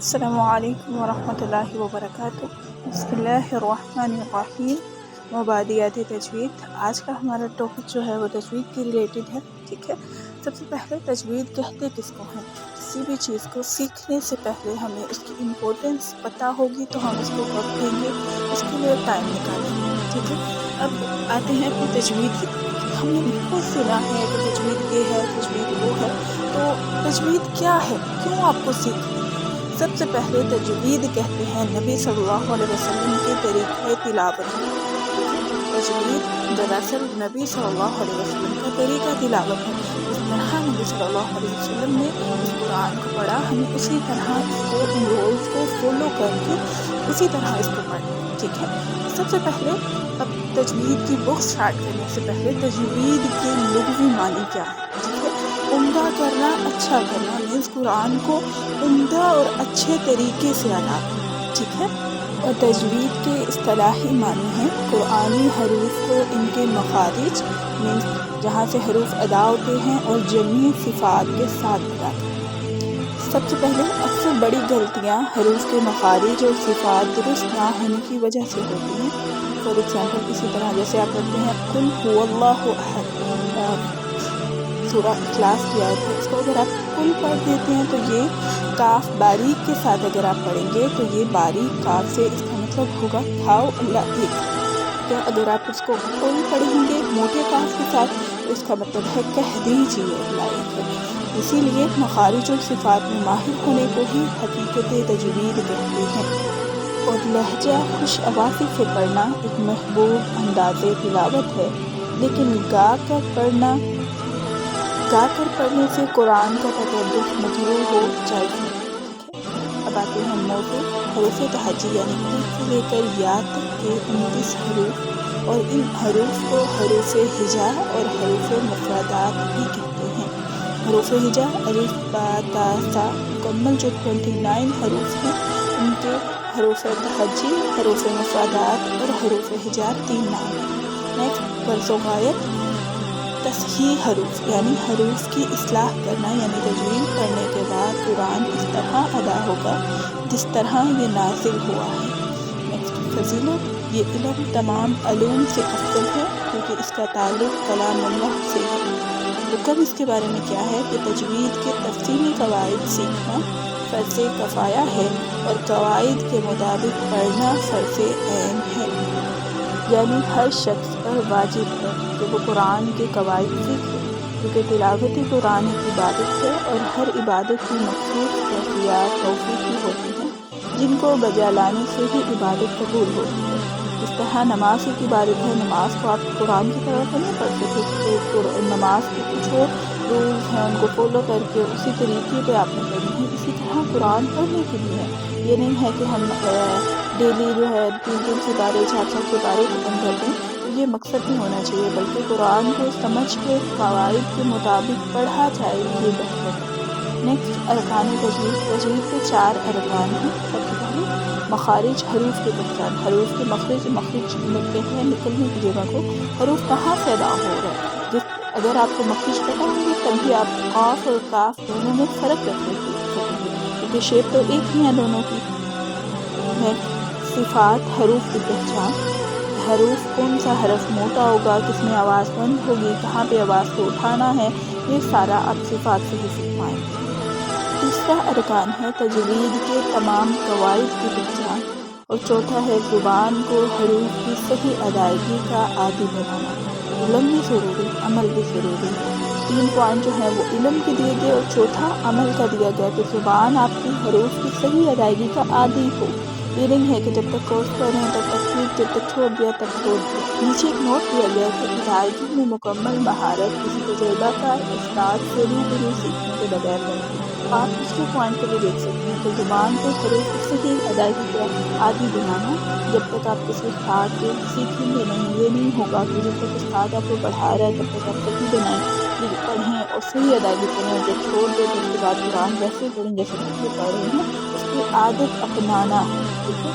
السلام علیکم ورحمۃ اللہ وبرکاتہ۔ بسم اللہ الرحمن الرحیم۔ مبادیات تجوید۔ آج کا ہمارا ٹاپک جو ہے وہ تجوید کے ریلیٹڈ ہے، ٹھیک ہے۔ سب سے پہلے تجوید کہتے کس کو ہیں؟ کسی بھی چیز کو سیکھنے سے پہلے ہمیں اس کی امپورٹنس پتہ ہوگی تو ہم اس کو وقت دیں گے، اس کے لیے ٹائم نکالیں گے، ٹھیک ہے۔ اب آتے ہیں اپنی تجوید کی طرف۔ ہم نے بہت سنا ہے کہ تجوید یہ ہے، تجوید وہ ہے، تو تجوید کیا ہے، کیوں آپ کو سیکھنی ہے؟ سب سے پہلے تجوید کہتے ہیں نبی صلی اللہ علیہ وسلم کے طریقۂ تلاوت کو، ٹھیک ہے۔ تجوید دراصل نبی صلی اللہ علیہ وسلم کا طریقہ تلاوت ہے۔ جس طرح نبی صلی اللہ علیہ وسلم نے اس قرآن کو پڑھا، ہمیں اسی طرح اس کو ان رولز کو فالو کر کے اسی طرح اس کو پڑھنا ہے، ٹھیک ہے۔ سب سے پہلے اب تجوید کی بک سٹارٹ کرنے سے پہلے تجوید کے لغوی معنی کیا ہے، ٹھیک ہے۔ عمدہ کرنا، اچھا کرنا، مینس قرآن کو عمدہ اور اچھے طریقے سے ادا کرنا، ٹھیک ہے۔ اور تجوید کے اصطلاحی معنی ہیں قرآنی حروف کو ان کے مخارج، مینس جہاں سے حروف ادا ہوتے ہیں، اور جمعی صفات کے ساتھ ادا کرنا۔ سب سے پہلے اکثر بڑی غلطیاں حروف کے مخارج اور صفات درست نہ ہونے کی وجہ سے ہوتی ہیں۔ فار ایگزامپل اسی طرح جیسے آپ پڑھتے ہیں قل هو اللہ احد، سورہ اخلاص کی آیت ہے، اس کو اگر آپ کل پڑھ دیتے ہیں تو یہ کاف باریک کے ساتھ اگر آپ پڑھیں گے تو یہ باریک کاف سے اس کا مطلب ہوگا کھاؤ اللہ ایک ہے۔ اگر آپ اس کو کل پڑھیں گے موٹے کاف کے ساتھ تو اس کا مطلب ہے کہہ دیجیے اللہ ایک ہے۔ اسی لیے مخارج اور صفات میں ماہر ہونے کو ہی حقیقت تجوید کہتے ہیں۔ اور لہجہ خوش آوازی سے پڑھنا ایک محبوب انداز تلاوت ہے، لیکن گا کر پڑھنے سے قرآن کا تقدس مجروح ہو جائز ہے، ٹھیک ہے۔ اب آتے ہیں موضوع حروف تہجی، یعنی ایک سے لے کر یا تک کے 29 حروف، اور ان حروف کو حروف ہجا اور حروف مفردات بھی کہتے ہیں۔ حروف ہجا الف با تا سا مکمل جو 29 حروف ہیں ان کے حروف تہجی، حروف مفردات اور حروف ہجا 3 نام ہیں۔ نیکسٹ فرض و غایت تصحیح حروف، یعنی حروف کی اصلاح کرنا، یعنی تجوید پڑھنے کے بعد قرآن اس طرح ادا ہوگا جس طرح یہ نازل ہوا ہے۔ نیکسٹ فضیلت، یہ علم تمام علوم سے افضل ہے کیونکہ اس کا تعلق کلام اللہ سے ہے۔ تو کب اس کے بارے میں کیا ہے کہ تجوید کے تفصیلی قواعد سیکھنا فرض کفایہ ہے اور قواعد کے مطابق پڑھنا فرض عین ہے، یعنی ہر شخص پر واجب ہے کہ وہ قرآن کے قواعد سیکھے، کیونکہ تلاوت قرآن ایک عبادت ہے اور ہر عبادت کی مخصوص کیفیات توفیقی ہوتی ہیں جن کو بجا لانے سے ہی عبادت قبول ہوتی ہے۔ جس طرح نماز ایک عبادت ہے، نماز کو آپ قرآن کی طرح تو نہیں پڑھ سکتے کہ نماز کے کچھ اور رولز ہیں ان کو فالو کر کے اسی طریقے پہ آپ نے پڑھنی ہے، اسی طرح قرآن پڑھنے کے لیے ہے۔ یہ نہیں ہے کہ ہم ڈیلی جو ہے 3 سپارے 4 سپارے ختم کرتے ہیں، تو یہ مقصد نہیں ہونا چاہیے، بلکہ قرآن کو سمجھ کے قواعد کے مطابق پڑھا جائے، یہ بہتر ہے۔ نیکسٹ ارکان تجوید۔ تجوید کے 4 ارکان ہیں۔ سب سے پہلے مخارج، حروف کی پہچان، حروف کے مخرج لگتے ہیں نکلنے کی جگہ کو، حروف کہاں سے ادا ہو رہا ہے۔ اگر آپ کو مخرج پتہ ہوں گے تبھی آپ قاف اور کاف دونوں میں فرق رکھ سکیں گے، کیونکہ شیپ تو ایک ہی ہے دونوں کی۔ صفات، حروف کی پہچان، حروف کون سا حرف موٹا ہوگا، کس میں آواز بند ہوگی، کہاں پہ آواز کو اٹھانا ہے، یہ سارا آپ صفات سے ہی سیکھ پائیں گے۔ تیسرا ارکان ہے تجوید کے تمام قواعد کی پہچان، اور چوتھا ہے زبان کو حروف کی صحیح ادائیگی کا عادی بنانا۔ علم بھی ضروری، عمل بھی ضروری ہے۔ 3 پوائنٹ جو ہیں وہ علم کے دیے گئے اور چوتھا عمل کا دیا گیا کہ زبان آپ کی حروف کی صحیح ادائیگی کا عادی ہو۔ یہ نہیں ہے کہ جب تک کورس کر رہے ہیں تب تک ٹھیک، جب تک چھوڑ دیا تب چھوڑ دیا۔ نیچے ایک نوٹ دیا گیا کہ ادائیگی میں مکمل مہارت کسی تجربہ کار استاد سے روبرو سیکھنے کے بغیر بنتی ہے۔ آپ دوسرے پوائنٹ کو بھی دیکھ سکتے ہیں کہ زبان کو حروف کی صحیح ادائیگی کا عادی بنانا، جب تک آپ کسی استاد کو سیکھیں گے نہیں، یہ نہیں ہوگا کہ جب تک استاد آپ کو پڑھا رہا ہے تب تک آپ صحیح پڑھیں اور صحیح ادائیگی کریں، اور جب چھوڑ دیں تو اس کے بعد قرآن ویسے پڑھیں جیسے بچے پڑھ رہے ہیں، اس کی عادت اپنانا، ٹھیک ہے۔